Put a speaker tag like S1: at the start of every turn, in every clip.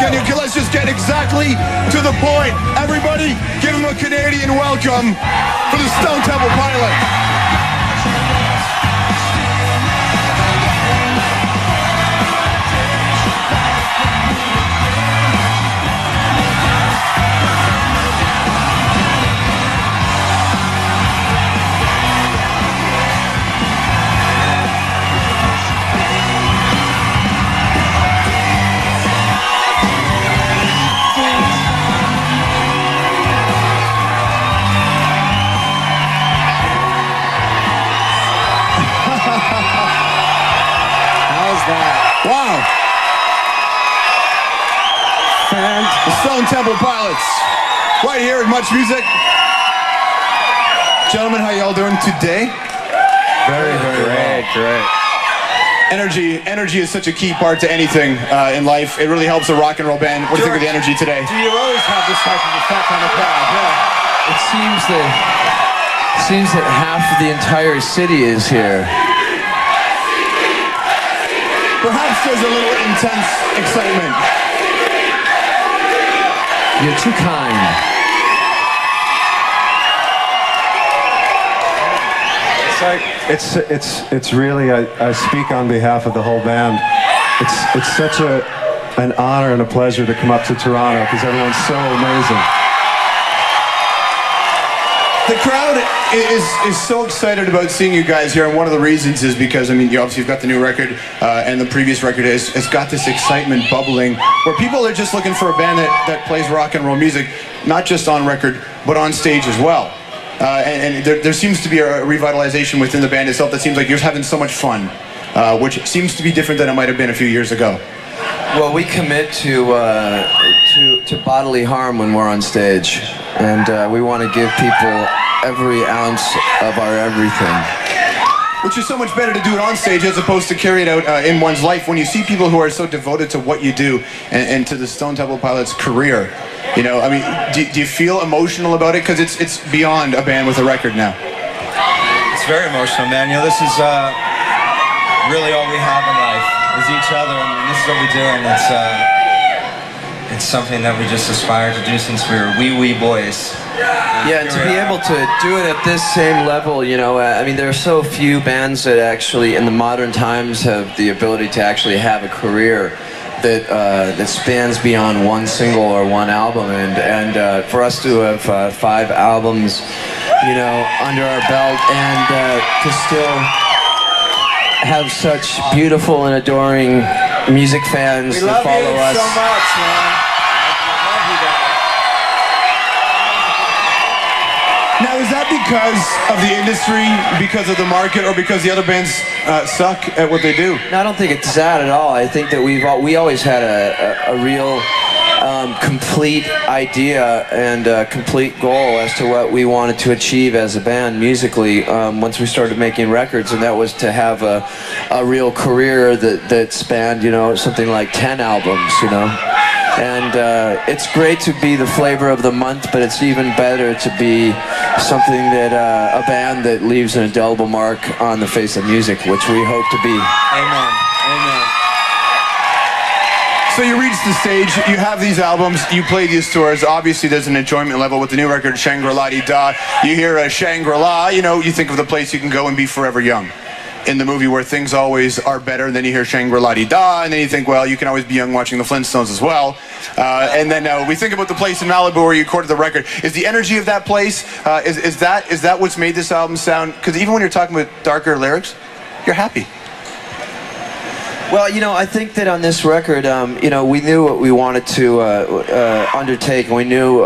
S1: continue. Okay, let's just get exactly to the point. Everybody, give him a Canadian welcome for the Stone Temple Pilots. Wow. And the Stone Temple Pilots, right here at Muchmusic. Gentlemen, how y'all doing today?
S2: Very great.
S1: Energy is such a key part to anything in life. It really helps a rock and roll band. What do you think of the energy today?
S2: Do you always have this type of effect on the crowd? Yeah.
S3: It seems that half of the entire city is here.
S1: Perhaps there's a little intense excitement.
S3: You're too kind.
S2: It's really, I speak on behalf of the whole band. It's such an honor and a pleasure to come up to Toronto because everyone's so amazing.
S1: The crowd is so excited about seeing you guys here, and one of the reasons is because, I mean, you've got the new record, and the previous record has got this excitement bubbling, where people are just looking for a band that plays rock and roll music, not just on record, but on stage as well. And there seems to be a revitalization within the band itself that seems like you're having so much fun, which seems to be different than it might have been a few years ago.
S3: Well, we commit to bodily harm when we're on stage, and we want to give people every ounce of our everything.
S1: Which is so much better to do it on stage as opposed to carry it out in one's life. When you see people who are so devoted to what you do and to the Stone Temple Pilots' career, you know, I mean, do you feel emotional about it? Because it's beyond a band with a record now.
S4: It's very emotional, man. You know, this is really all we have in life is each other, and this is what we do, and it's something that we just aspire to do since we were wee boys.
S3: Yeah, and to be able to do it at this same level, you know, I mean, there are so few bands that actually, in the modern times, have the ability to actually have a career that spans beyond one single or one album, and for us to have 5 albums, you know, under our belt, and to still have such beautiful and adoring music fans that follow us.
S4: We love you so much, man. Love you guys.
S1: Now, is that because of the industry, because of the market, or because the other bands suck at what they do?
S3: No, I don't think it's that at all. I think that we always had a real complete idea and a complete goal as to what we wanted to achieve as a band musically once we started making records, and that was to have a real career that spanned, you know, something like 10 albums, you know. And it's great to be the flavor of the month, but it's even better to be something that a band that leaves an indelible mark on the face of music, which we hope to be.
S4: Amen. Amen.
S1: So you reach the stage, you have these albums, you play these tours. Obviously, there's an enjoyment level with the new record, Shangri-La. You hear Shangri-La, you know, you think of the place you can go and be forever young. In the movie where things always are better, and then you hear Shangri-La, and then you think, well, you can always be young watching the Flintstones as well. And then we think about the place in Malibu where you recorded the record. Is the energy of that place, is that what's made this album sound, because even when you're talking about darker lyrics, you're happy.
S3: Well, you know, I think that on this record, you know, we knew what we wanted to undertake, and we knew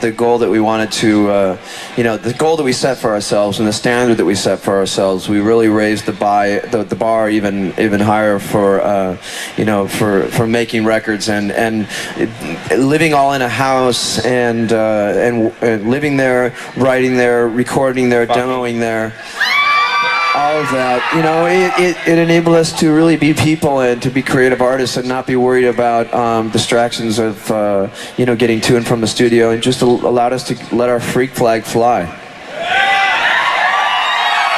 S3: the goal that we wanted to, you know, the goal that we set for ourselves and the standard that we set for ourselves. We really raised the bar even higher for, you know, for making records and living all in a house and living there, writing there, recording there, demoing there. All of that, you know, it enabled us to really be people and to be creative artists and not be worried about distractions of, you know, getting to and from the studio, and just allowed us to let our freak flag fly.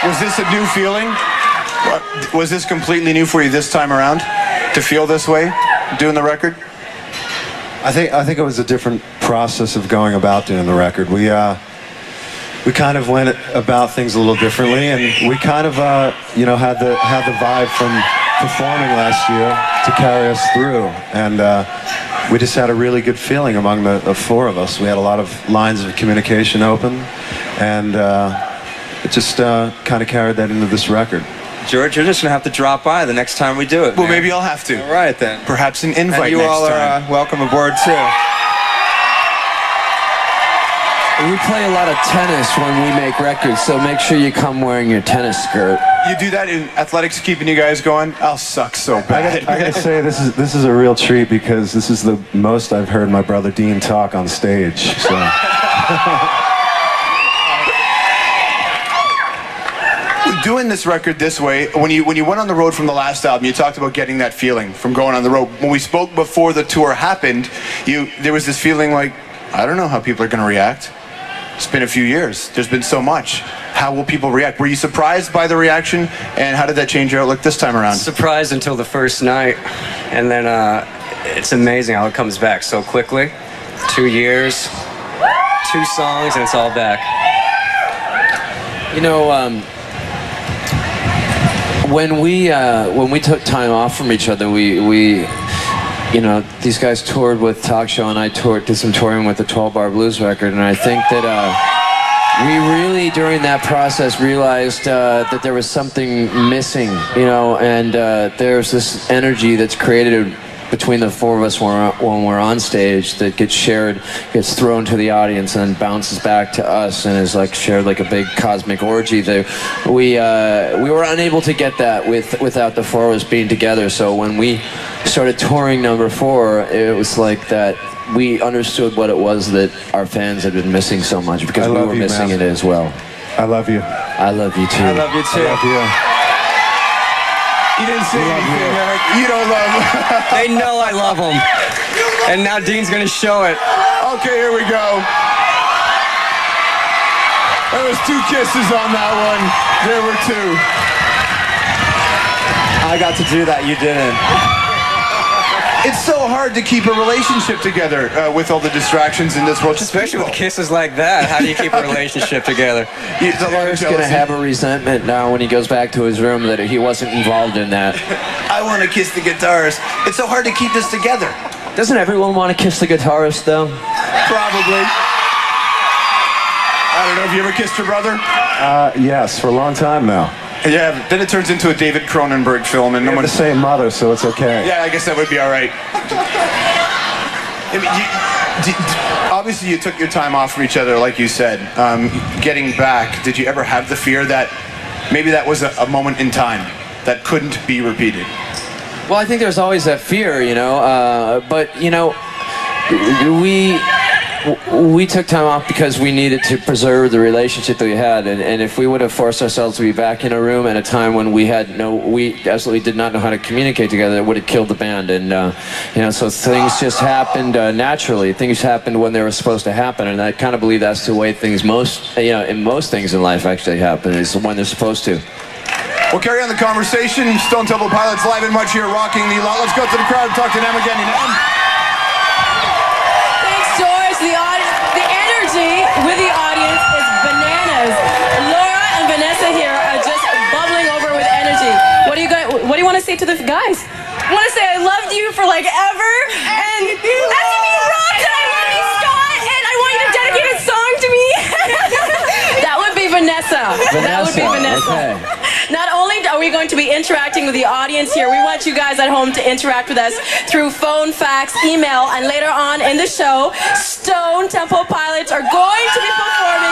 S1: Was this a new feeling? Was this completely new for you this time around, to feel this way, doing the record?
S2: I think it was a different process of going about doing the record. We kind of went about things a little differently, and we kind of you know, had the vibe from performing last year to carry us through, and we just had a really good feeling among the four of us. We had a lot of lines of communication open, and it just kind of carried that into this record.
S4: George, you're just gonna have to drop by the next time we do it.
S1: Well,
S4: man.
S1: maybe I'll have to.
S4: All right then.
S1: Perhaps an invite
S4: And you
S1: next
S4: all
S1: time.
S4: are welcome aboard too.
S3: We play a lot of tennis when we make records, so make sure you come wearing your tennis skirt.
S1: You do that in athletics, keeping you guys going? I'll suck so bad.
S2: I gotta say, this is a real treat because this is the most I've heard my brother Dean talk on stage. So.
S1: Doing this record this way, when you went on the road from the last album, you talked about getting that feeling from going on the road. When we spoke before the tour happened, there was this feeling like, I don't know how people are going to react. It's been a few years. There's been so much. How will people react? Were you surprised by the reaction, and how did that change your outlook this time around?
S5: Surprised until the first night, and then it's amazing how it comes back so quickly. 2 years, 2 songs, and it's all back.
S3: You know, when we took time off from each other, we you know, these guys toured with Talk Show, and I did some touring with the 12 Bar Blues record, and I think that we really, during that process, realized that there was something missing, you know, and there's this energy that's created between the four of us when we're on stage that gets shared, gets thrown to the audience, and then bounces back to us and is like shared like a big cosmic orgy. We were unable to get that without the four of us being together. So when we started touring number 4, it was like that we understood what it was that our fans had been missing so much, because we were missing it as well.
S2: I love you.
S3: I love you too.
S4: I love you too.
S2: I love you.
S1: You didn't say anything, Eric. You don't love him.
S5: They know I love them, and now Dean's gonna show it.
S1: Okay, here we go. There was 2 kisses on that one. There were 2.
S4: I got to do that. You didn't.
S1: It's so hard to keep a relationship together with all the distractions in this world.
S5: Especially with kisses like that. How do you keep a relationship together?
S3: Eric's gonna have a resentment now when he goes back to his room that he wasn't involved in that.
S1: I want to kiss the guitarist. It's so hard to keep this together.
S3: Doesn't everyone want to kiss the guitarist, though?
S1: Probably. I don't know. Have you ever kissed your brother?
S2: Yes, for a long time now.
S1: Yeah. Then it turns into a David Cronenberg film, and
S2: We
S1: no
S2: have
S1: one.
S2: the same mother, so it's okay.
S1: Yeah, I guess that would be all right. I mean, obviously, you took your time off from each other, like you said. Getting back, did you ever have the fear that maybe that was a moment in time that couldn't be repeated?
S3: Well, I think there's always that fear, you know. But you know, we took time off because we needed to preserve the relationship that we had, and if we would have forced ourselves to be back in a room at a time when we absolutely did not know how to communicate together, it would have killed the band. And you know, so things just happened naturally. Things happened when they were supposed to happen, and I kind of believe that's the way things in most things in life actually happen, is when they're supposed to.
S1: We'll carry on the conversation. Stone Temple Pilots live and much here, rocking the lot. Let's go to the crowd and talk to them again.
S6: The energy with the audience is bananas. Laura and Vanessa here are just bubbling over with energy. What do you want to say to the guys? I want to say I loved you for like ever, and STP rocked, and I love you, Scott, and I want you to dedicate a song to me. That would be Vanessa. That would be Vanessa.
S3: Okay.
S6: Not only are we going to be interacting with the audience here, we want you guys at home to interact with us through phone, fax, email, and later on in the show, Stone Temple Pilots are going to be performing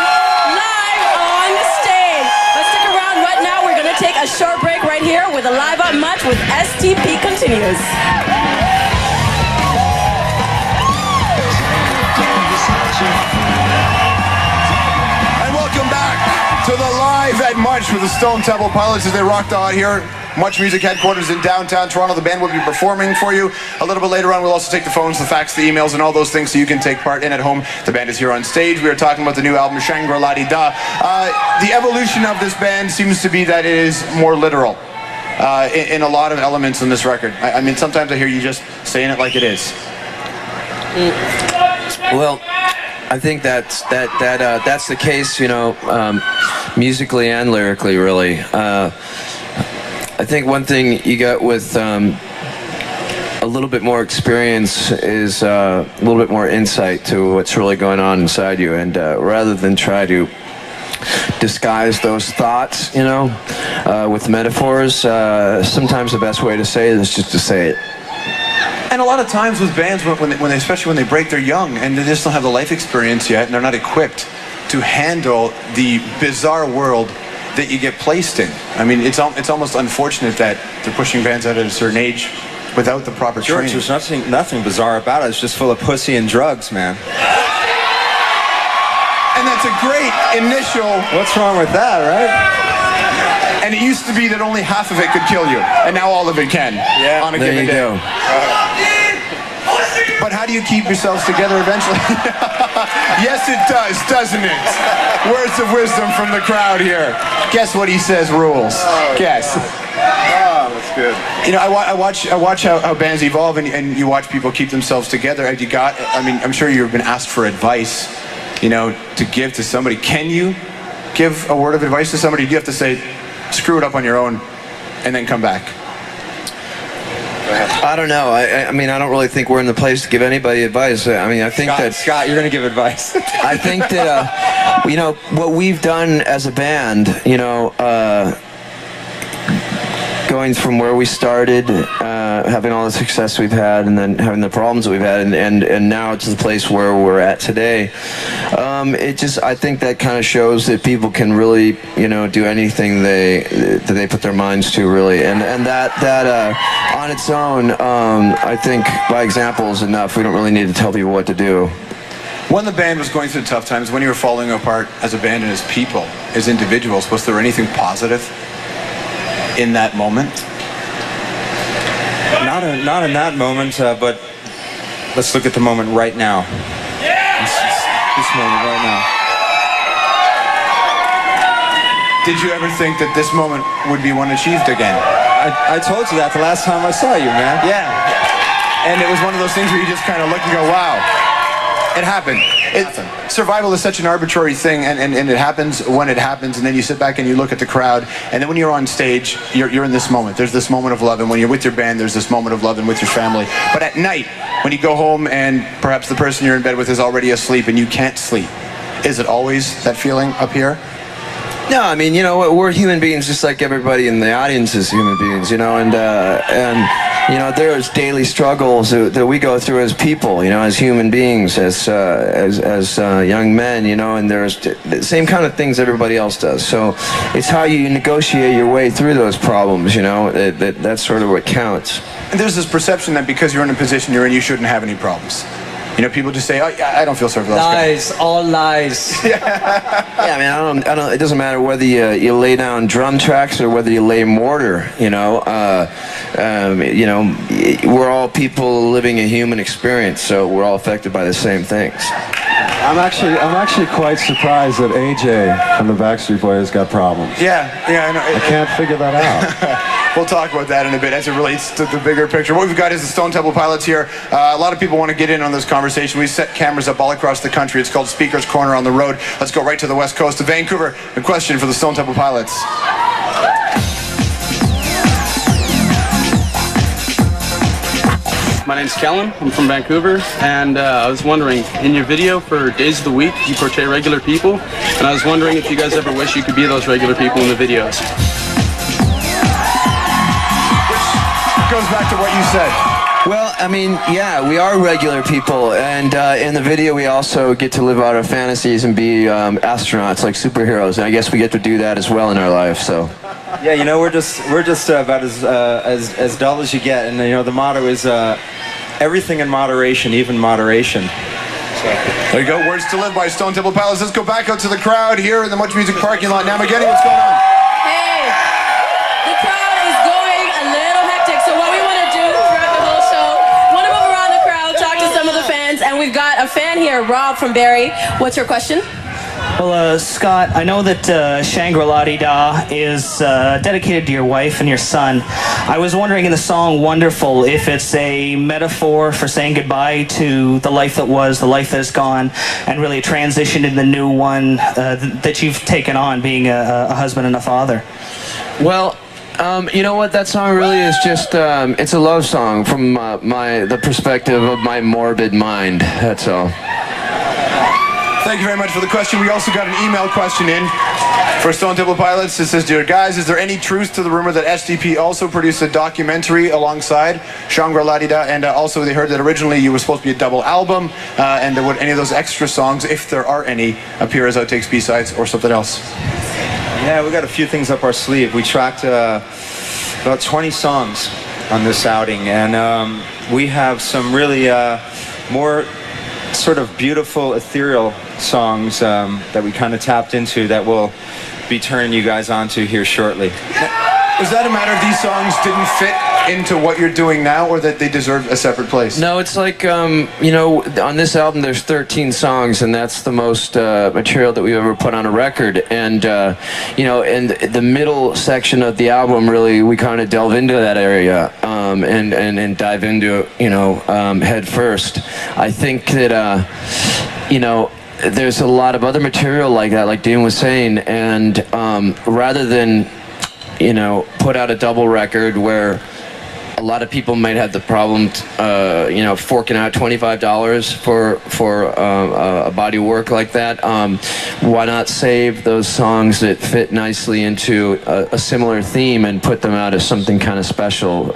S6: live on the stage. Let's stick around right now. We're going to take a short break right here with a Live Up Much with STP Continues.
S1: To the Live at Much with the Stone Temple Pilots as they rocked out here. Muchmusic headquarters in downtown Toronto. The band will be performing for you. A little bit later on, we'll also take the phones, the fax, the emails, and all those things so you can take part in at home. The band is here on stage. We are talking about the new album, Shangri-La. The evolution of this band seems to be that it is more literal in a lot of elements in this record. I mean, sometimes I hear you just saying it like it is.
S3: Well, I think that's the case, you know, musically and lyrically, really. I think one thing you got with a little bit more experience is a little bit more insight to what's really going on inside you, and rather than try to disguise those thoughts, you know, with metaphors, sometimes the best way to say it is just to say it.
S1: And a lot of times with bands, especially when they break, they're young and they just don't have the life experience yet, and they're not equipped to handle the bizarre world that you get placed in. I mean, it's almost unfortunate that they're pushing bands out at a certain age without the proper training.
S4: George, there's nothing bizarre about it. It's just full of pussy and drugs, man.
S1: And that's a great initial...
S4: What's wrong with that, right?
S1: And it used to be that only half of it could kill you, and now all of it can.
S3: Yeah,
S1: on a
S3: there
S1: given
S3: you
S1: day.
S3: go.
S1: But how do you keep yourselves together eventually? Yes, it does, doesn't it? Words of wisdom from the crowd here. Guess what he says rules. Guess.
S2: That's good.
S1: You know, I watch how bands evolve, and you watch people keep themselves together. Have you got? I mean, I'm sure you've been asked for advice, you know, to give to somebody. Can you give a word of advice to somebody? Do you have to say, screw it up on your own, and then come back?
S3: I don't know. I mean, I don't really think we're in the place to give anybody advice. I mean, I think
S4: Scott, you're going to give advice.
S3: I think that, you know, what we've done as a band, you know, going from where we started, having all the success we've had, and then having the problems that we've had, and now to the place where we're at today, I think that kind of shows that people can really, you know, do anything that they put their minds to, really, and that on its own, I think by example is enough. We don't really need to tell people what to do.
S1: When the band was going through tough times, when you were falling apart as a band and as people, as individuals, was there anything positive in that moment?
S4: Not in that moment, but let's look at the moment right now. This moment right now.
S1: Did you ever think that this moment would be one achieved again?
S4: I told you that the last time I saw you, man.
S1: Yeah. And it was one of those things where you just kind of look and go, wow. It happened. Survival is such an arbitrary thing, and it happens when it happens, and then you sit back and you look at the crowd, and then when you're on stage, you're in this moment. There's this moment of love, and when you're with your band, there's this moment of love and with your family. But at night, when you go home and perhaps the person you're in bed with is already asleep and you can't sleep, is it always that feeling up here?
S3: No, I mean, you know, we're human beings just like everybody in the audience is human beings, you know, and you know, there's daily struggles that we go through as people, you know, as human beings, as young men, you know, and there's the same kind of things everybody else does. So it's how you negotiate your way through those problems, you know, that's sort of what counts.
S1: And there's this perception that because you're in a position you're in, you shouldn't have any problems. You know, people just say, "Oh, I don't feel sorry for those guys."
S5: Lies, all lies.
S3: Yeah, I mean, I don't. It doesn't matter whether you lay down drum tracks or whether you lay mortar. You know, we're all people living a human experience, so we're all affected by the same things.
S2: I'm actually quite surprised that AJ from the Backstreet Boys got problems.
S1: Yeah, I know.
S2: I can't figure that out.
S1: We'll talk about that in a bit as it relates to the bigger picture. What we've got is the Stone Temple Pilots here. A lot of people want to get in on this conversation. We set cameras up all across the country. It's called Speaker's Corner on the Road. Let's go right to the west coast of Vancouver. A question for the Stone Temple Pilots.
S7: My name's Kellen. I'm from Vancouver, and I was wondering, in your video for Days of the Week, you portray regular people, and I was wondering if you guys ever wish you could be those regular people in the videos.
S1: Goes back to what you said.
S3: Well, I mean, yeah, we are regular people, and in the video we also get to live out our fantasies and be astronauts, like superheroes, and I guess we get to do that as well in our life. So.
S4: Yeah, you know, we're just about as dull as you get, and you know the motto is everything in moderation, even moderation. So.
S1: There you go. Words to live by, Stone Temple Pilots. Let's go back out to the crowd here in the Muchmusic parking lot. Now, McGinny, what's going on?
S6: Hey, the crowd is going a little hectic. So what we want to do throughout the whole show, want to move around the crowd, talk to some of the fans, and we've got a fan here, Rob from Barrie. What's your question?
S8: Well, Scott, I know that Shangri-La is dedicated to your wife and your son. I was wondering in the song Wonderful if it's a metaphor for saying goodbye to the life that was, the life that is gone, and really a transition to the new one that you've taken on, being a husband and a father.
S3: Well, you know what? That song really is just, it's a love song from the perspective of my morbid mind. That's all.
S1: Thank you very much for the question. We also got an email question in for Stone Temple Pilots. It says, "Dear guys, is there any truth to the rumor that SDP also produced a documentary alongside Shangri-La?" And also they heard that originally you were supposed to be a double album, and would any of those extra songs, if there are any, appear as outtakes, B-sides, or something else?
S4: Yeah, we got a few things up our sleeve. We tracked about 20 songs on this outing, and we have some really more sort of beautiful, ethereal songs that we kind of tapped into that we'll be turning you guys onto here shortly.
S1: Was that a matter of these songs didn't fit into what you're doing now, or that they deserve a separate place?
S3: No, it's like, you know, on this album there's 13 songs, and that's the most material that we've ever put on a record. And, you know, in the middle section of the album, really, we kind of delve into that area and dive into it, you know, head first. I think that, you know, there's a lot of other material like that, like Dean was saying, and rather than, you know, put out a double record where a lot of people might have the problem, you know, forking out $25 for a body of work like that. Why not save those songs that fit nicely into a similar theme and put them out as something kind of special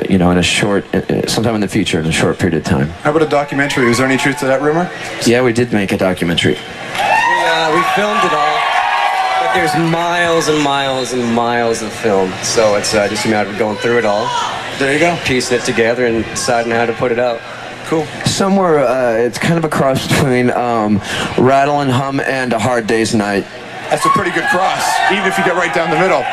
S3: you know, in a short, sometime in the future, in a short period of time.
S1: How about a documentary? Was there any truth to that rumor?
S3: Yeah, we did make a documentary.
S5: We filmed it all. There's miles and miles and miles of film, so it's just a matter of going through it all.
S1: There you go.
S5: Piecing it together and deciding how to put it out.
S1: Cool.
S3: Somewhere, it's kind of a cross between Rattle and Hum and A Hard Day's Night.
S1: That's a pretty good cross, even if you get right down the middle.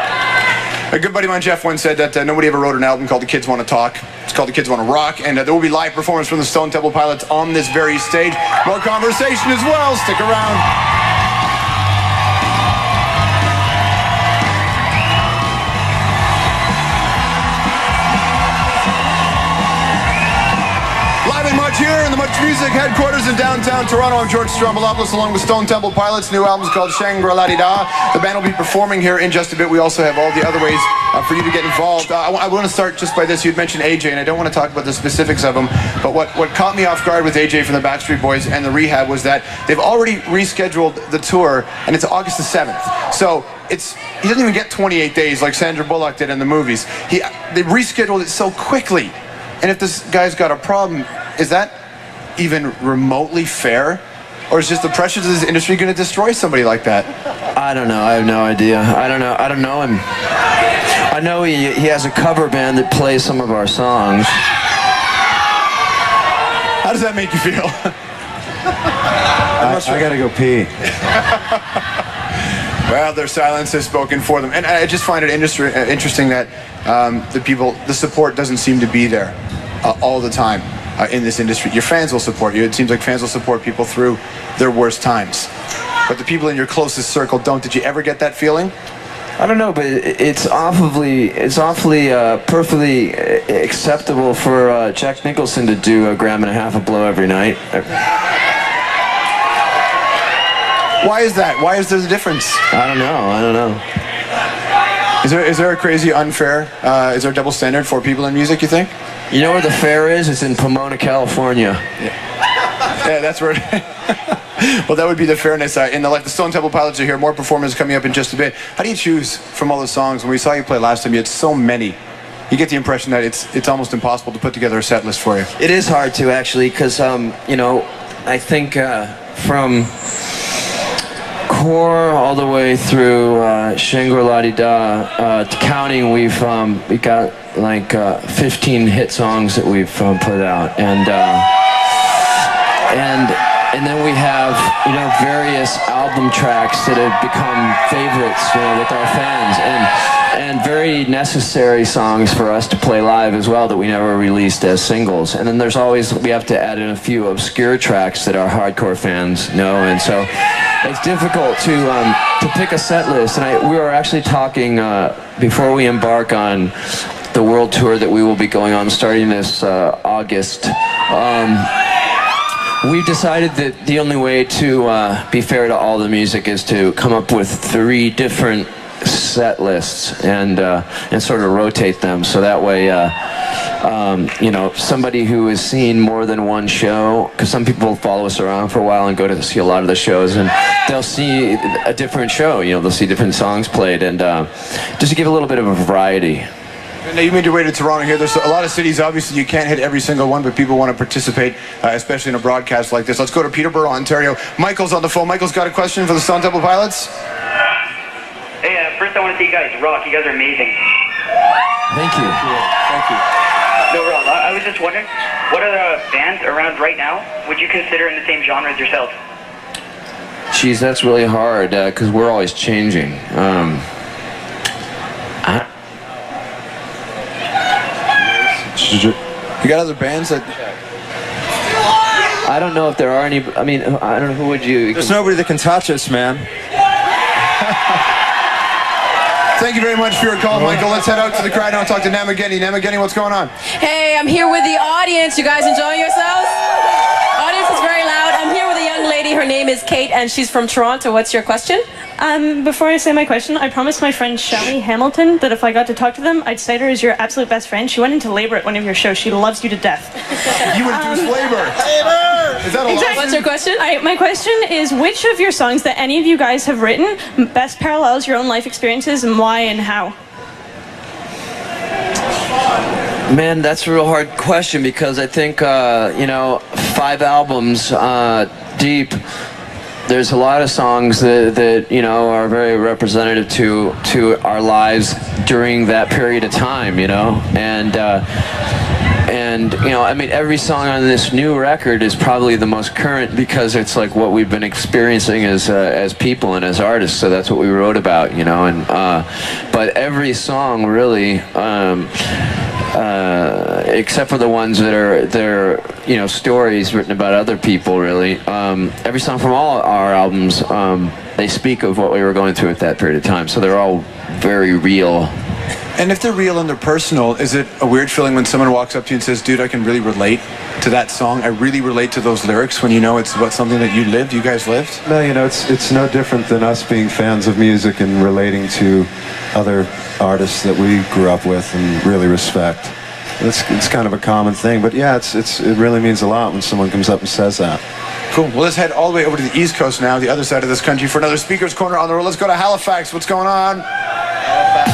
S1: A good buddy of mine, Jeff, once said that nobody ever wrote an album called The Kids Want to Talk. It's called The Kids Want to Rock, and there will be live performance from the Stone Temple Pilots on this very stage. More conversation as well. Stick around. Here in the Muchmusic headquarters in downtown Toronto, I'm George Stroumboulopoulos along with Stone Temple Pilots. New album is called Shangri-La. The band will be performing here in just a bit. We also have all the other ways for you to get involved. I want to start just by this. You'd mentioned AJ, and I don't want to talk about the specifics of them, but what caught me off guard with AJ from the Backstreet Boys and the Rehab was that they've already rescheduled the tour, and it's August the 7th. So he doesn't even get 28 days like Sandra Bullock did in the movies. They rescheduled it so quickly. And if this guy's got a problem, is that even remotely fair? Or is just the pressures of this industry going to destroy somebody like that?
S3: I don't know. I have no idea. I don't know him. I know he has a cover band that plays some of our songs.
S1: How does that make you feel?
S2: I gotta go pee.
S1: Well, their silence has spoken for them. And I just find it interesting that the support doesn't seem to be there all the time in this industry. Your fans will support you. It seems like fans will support people through their worst times. But the people in your closest circle don't. Did you ever get that feeling?
S3: I don't know, but it's awfully perfectly acceptable for Jack Nicholson to do 1.5 grams of blow every night.
S1: Why is that? Why is there a difference?
S3: I don't know.
S1: Is there a crazy unfair, is there a double standard for people in music, you think?
S3: You know where the fair is? It's in Pomona, California.
S1: Yeah, that's where well, that would be the fairness in the life. The Stone Temple Pilots are here. More performers coming up in just a bit. How do you choose from all the songs? When we saw you play last time, you had so many. You get the impression that it's almost impossible to put together a set list for you.
S3: It is hard to, actually, because, you know, I think from Core all the way through Shangri-La counting, we got like 15 hit songs that we've put out, and And then we have, you know, various album tracks that have become favorites, you know, with our fans, and very necessary songs for us to play live as well that we never released as singles. And then there's always, we have to add in a few obscure tracks that our hardcore fans know, and so it's difficult to pick a set list. And we were actually talking before we embark on the world tour that we will be going on starting this August. We've decided that the only way to be fair to all the music is to come up with 3 different set lists and sort of rotate them, so that way you know, somebody who has seen more than one show, because some people follow us around for a while and go to see a lot of the shows, and they'll see a different show, you know, they'll see different songs played, and just to give a little bit of a variety.
S1: Now, you made your way to Toronto here. There's a lot of cities, obviously, you can't hit every single one, but people want to participate, especially in a broadcast like this. Let's go to Peterborough, Ontario. Michael's on the phone. Michael's got a question for the Stone Temple Pilots.
S9: Hey, first I want to say you guys rock. You guys are amazing.
S3: Thank you.
S1: Thank you.
S9: No, Rob, I was just wondering, what other bands around right now would you consider in the same genre as yourself?
S3: Geez, that's really hard, because we're always changing.
S1: You got other bands that...
S3: I don't know if there are any. I mean, I don't know, who would you...
S4: There's nobody that can touch us, man.
S1: Thank you very much for your call, Michael. Let's head out to the crowd now and talk to Namageni. Namageni, what's going on?
S6: Hey, I'm here with the audience. You guys enjoying yourselves? Audience is very loud. I'm here with a young lady. Her name is Kate, and she's from Toronto. What's your question?
S10: Before I say my question, I promised my friend Shelly Hamilton that if I got to talk to them, I'd cite her as your absolute best friend. She went into labor at one of your shows. She loves you to death.
S1: You went through labor. Is that a
S10: Exactly.
S6: What's your question?
S10: My question is, which of your songs that any of you guys have written best parallels your own life experiences, and why and how?
S3: Man, that's a real hard question, because I think, you know, 5 albums deep, there's a lot of songs that you know, are very representative to our lives during that period of time, you know, and you know, I mean, every song on this new record is probably the most current, because it's like what we've been experiencing as people and as artists, so that's what we wrote about, you know, and but every song really, except for the ones that are you know, stories written about other people, really, every song from all our albums, they speak of what we were going through at that period of time, so they're all very real.
S1: And if they're real and they're personal, is it a weird feeling when someone walks up to you and says, dude, I can really relate to that song, I really relate to those lyrics, when you know it's about something that you lived, you guys lived?
S2: No, you know, it's no different than us being fans of music and relating to other artists that we grew up with and really respect. It's kind of a common thing, but yeah, it really means a lot when someone comes up and says that.
S1: Cool. Well, let's head all the way over to the East Coast now, the other side of this country, for another Speaker's Corner on the road. Let's go to Halifax. What's going on? Halifax.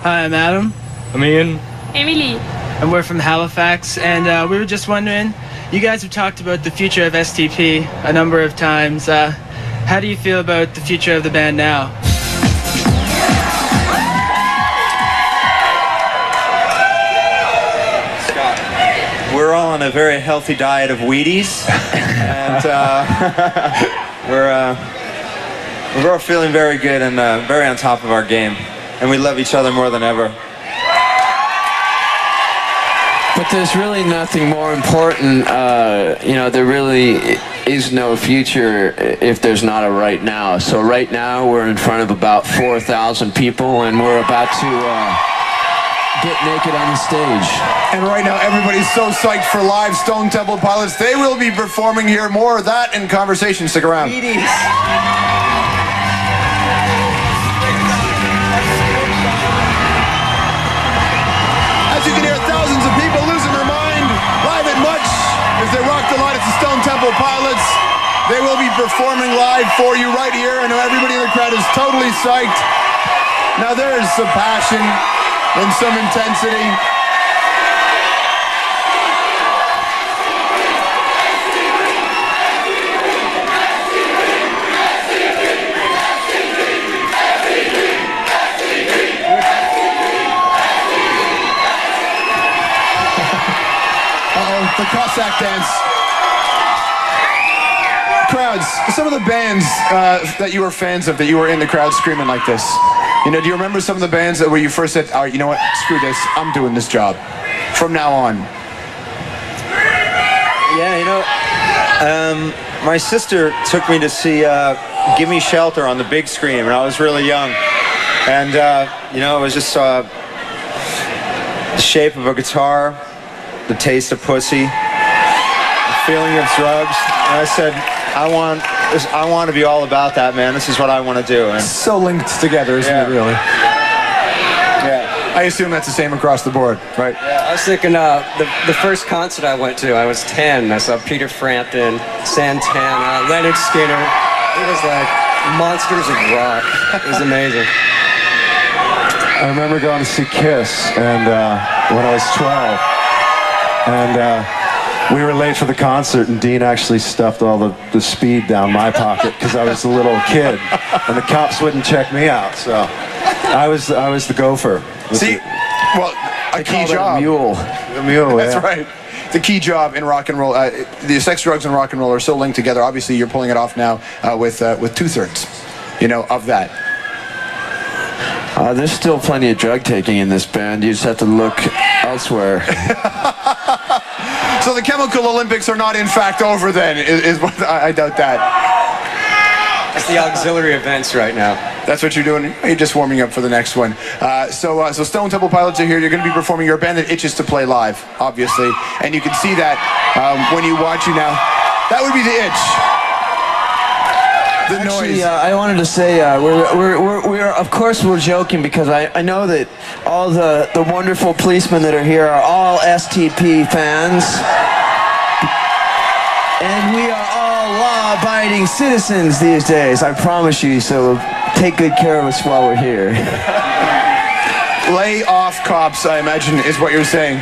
S11: Hi, I'm Adam.
S12: I'm Ian.
S11: Emily. And we're from Halifax, and we were just wondering, you guys have talked about the future of STP a number of times. How do you feel about the future of the band now?
S4: We're all on a very healthy diet of Wheaties, and we're all feeling very good and very on top of our game, and we love each other more than ever.
S3: But there's really nothing more important, you know, there really is no future if there's not a right now. So right now we're in front of about 4,000 people, and we're about to get naked on the stage.
S1: And right now everybody's so psyched for live Stone Temple Pilots. They will be performing here. More of that in conversation. Stick around. As you can hear, thousands of people losing their mind live at Much as they rock the line. It's the Stone Temple Pilots. They will be performing live for you right here. I know everybody in the crowd is totally psyched. Now there is some passion and some intensity. the Cossack dance. Crowds, some of the bands that you were fans of, that you were in the crowd screaming like this. You know, do you remember some of the bands that where you first said, all right, you know what, screw this, I'm doing this job from now on?
S4: Yeah, you know, my sister took me to see Give Me Shelter on the big screen when I was really young. And, you know, it was just the shape of a guitar, the taste of pussy, the feeling of drugs. And I said, I want to be all about that, man. This is what I want to do. And
S1: so linked together, isn't it, really?
S4: Yeah.
S1: I assume that's the same across the board, right?
S5: Yeah, I was thinking the first concert I went to, I was 10. I saw Peter Frampton, Santana, Leonard Skinner. It was like monsters of rock. It was amazing.
S2: I remember going to see Kiss, and when I was 12, and we were late for the concert, and Dean actually stuffed all the speed down my pocket because I was a little kid, and the cops wouldn't check me out. So I was the gopher.
S1: See, well, a key job.
S3: A mule.
S2: The mule.
S1: That's
S2: yeah.
S1: right. The key job in rock and roll. The sex, drugs, and rock and roll are so linked together. Obviously, you're pulling it off now with 2/3, you know, of that.
S3: There's still plenty of drug taking in this band. You just have to look elsewhere.
S1: So the Chemical Olympics are not in fact over then, is what I doubt that.
S5: It's the auxiliary events right now.
S1: That's what you're doing? You're just warming up for the next one. So Stone Temple Pilots are here. You're going to be performing. You're a band that itches to play live, obviously. And you can see that when you watch you now. That would be the itch. The
S3: Actually,
S1: noise.
S3: I wanted to say we're of course we're joking because I know that all the wonderful policemen that are here are all STP fans, and we are all law-abiding citizens these days. I promise you. So take good care of us while we're here.
S1: Lay off cops, I imagine, is what you're saying.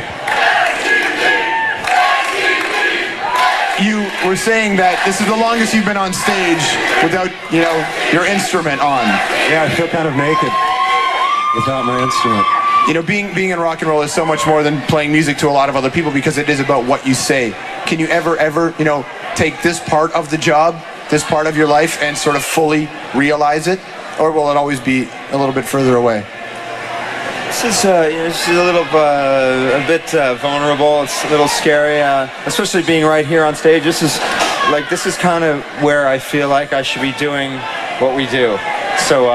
S1: You were saying that this is the longest you've been on stage without, you know, your instrument on.
S2: Yeah, I feel kind of naked without my instrument.
S1: You know, being in rock and roll is so much more than playing music to a lot of other people because it is about what you say. Can you ever, you know, take this part of the job, this part of your life, and sort of fully realize it? Or will it always be a little bit further away?
S4: This is a bit vulnerable. It's a little scary, especially being right here on stage. This is kind of where I feel like I should be doing what we do. So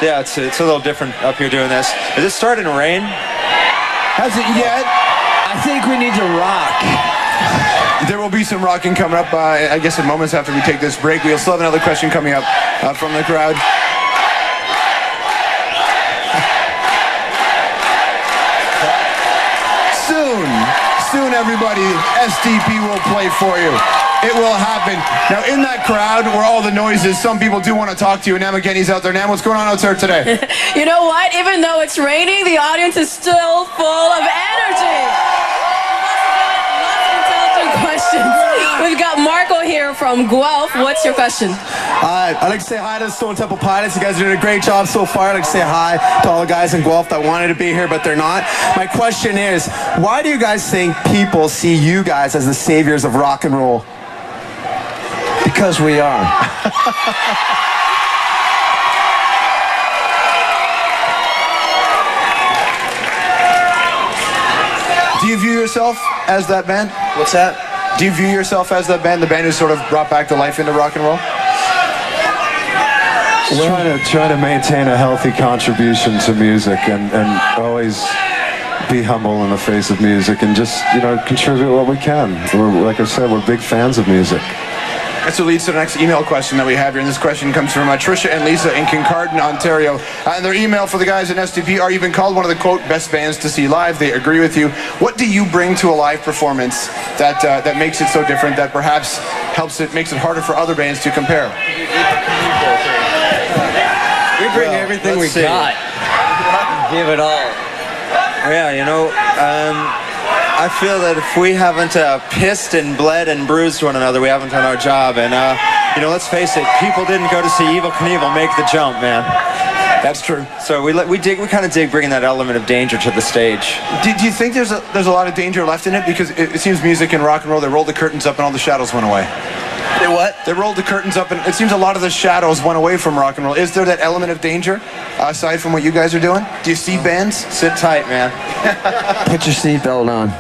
S4: yeah, it's a little different up here doing this. Is it starting to rain?
S3: Has it yet? I think we need to rock.
S1: There will be some rocking coming up, I guess, in moments after we take this break. We'll still have another question coming up from the crowd. Soon, everybody, STP will play for you. It will happen. Now, in that crowd where all the noise is, some people do want to talk to you. Nam again, he's out there. Nam, what's going on out there today?
S6: You know what? Even though it's raining, the audience is still full of energy. Lots of intelligent questions. We've got Marco here from Guelph. What's your question?
S12: Hi, I'd like to say hi to the Stone Temple Pilots. You guys are doing a great job so far. I'd like to say hi to all the guys in Guelph that wanted to be here, but they're not. My question is, why do you guys think people see you guys as the saviors of rock and roll?
S3: Because we are.
S1: Do you view yourself as that band?
S3: What's that?
S1: Do you view yourself as that band, the band who sort of brought back the life into rock and roll?
S2: Trying to maintain a healthy contribution to music and always be humble in the face of music and just, you know, contribute what we can. Like I said, we're big fans of music.
S1: That's what leads to the next email question that we have here. And this question comes from Trisha and Lisa in Kincardine, Ontario. And their email for the guys in STP are, you've been called one of the, quote, best bands to see live. They agree with you. What do you bring to a live performance that makes it so different, that perhaps makes it harder for other bands to compare?
S5: We bring everything we got. Give it all.
S4: Yeah, you know, I feel that if we haven't pissed and bled and bruised one another, we haven't done our job. And, you know, let's face it, people didn't go to see Evel Knievel make the jump, man.
S1: That's true.
S4: So we kind of dig bringing that element of danger to the stage.
S1: Do you think there's a lot of danger left in it? Because it seems music and rock and roll, they rolled the curtains up and all the shadows went away.
S3: They what?
S1: They rolled the curtains up and it seems a lot of the shadows went away from rock and roll. Is there that element of danger aside from what you guys are doing? Do you see bands?
S4: Sit tight, man.
S3: Put your seatbelt on.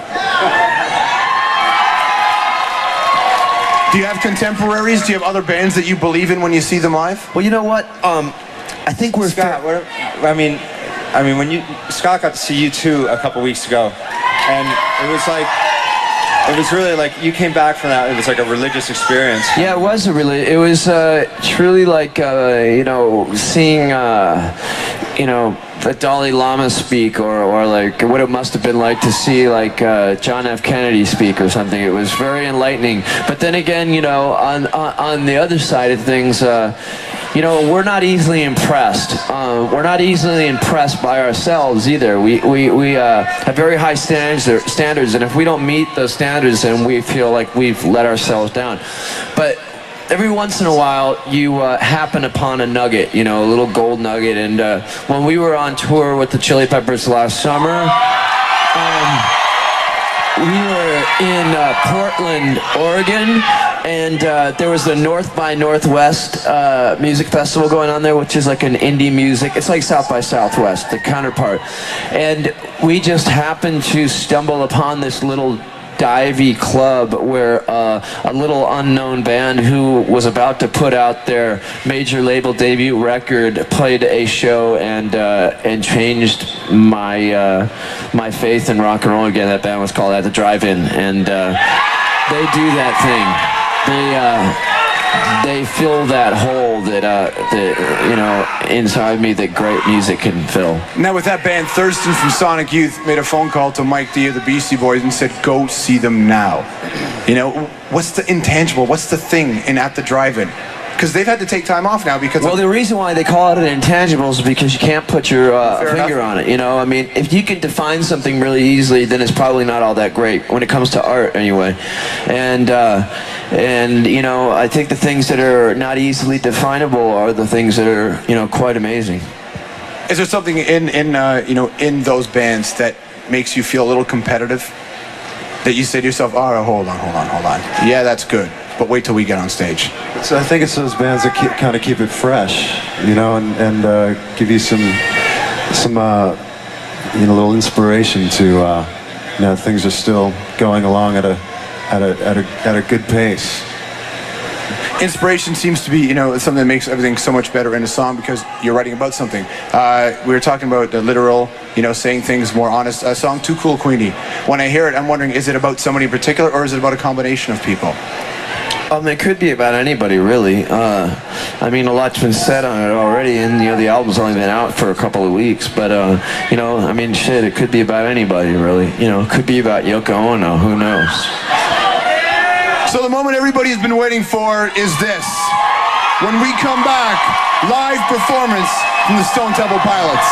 S1: Do you have contemporaries? Do you have other bands that you believe in when you see them live?
S3: Well, you know what? I think we're...
S4: Scott, I mean, when Scott got to see U2 a couple weeks ago, and it was really like you came back from that. It was like a religious experience.
S3: Yeah, it was truly like seeing the Dalai Lama speak, or like what it must have been like to see like John F. Kennedy speak or something. It was very enlightening. But then again, on the other side of things, we're not easily impressed. We're not easily impressed by ourselves either. We have very high standards, and if we don't meet those standards, then we feel like we've let ourselves down. But every once in a while, you happen upon a nugget, a little gold nugget. And when we were on tour with the Chili Peppers last summer, we were in Portland, Oregon, and there was the North by Northwest music festival going on there, which is like an indie music. It's like South by Southwest, the counterpart. And we just happened to stumble upon this little divey club where a little unknown band who was about to put out their major label debut record played a show and changed my faith in rock and roll again. That band was called At the Drive-In, and they do that thing. They fill that hole that inside me that great music can fill.
S1: Now with that band, Thurston from Sonic Youth made a phone call to Mike D of the Beastie Boys and said, go see them now. What's the intangible? What's the thing in At the Drive-In? Because they've had to take time off now because...
S3: Well, the reason why they call it an intangible is because you can't put your finger on it, I mean, if you can define something really easily, then it's probably not all that great, when it comes to art, anyway. And I think the things that are not easily definable are the things that are, quite amazing.
S1: Is there something in those bands that makes you feel a little competitive? That you say to yourself, all right, hold on. Yeah, that's good. But wait till we get on stage.
S2: So I think it's those bands that kind of keep it fresh, and give you some little inspiration to, things are still going along at a good pace.
S1: Inspiration seems to be, something that makes everything so much better in a song because you're writing about something. We were talking about the literal, saying things more honest. A song, Too Cool Queenie. When I hear it, I'm wondering, is it about somebody in particular or is it about a combination of people?
S3: It could be about anybody, really. I mean, a lot's been said on it already, and the album's only been out for a couple of weeks. But I mean, shit, it could be about anybody, really. It could be about Yoko Ono. Who knows?
S1: So the moment everybody's been waiting for is this. When we come back, live performance from the Stone Temple Pilots.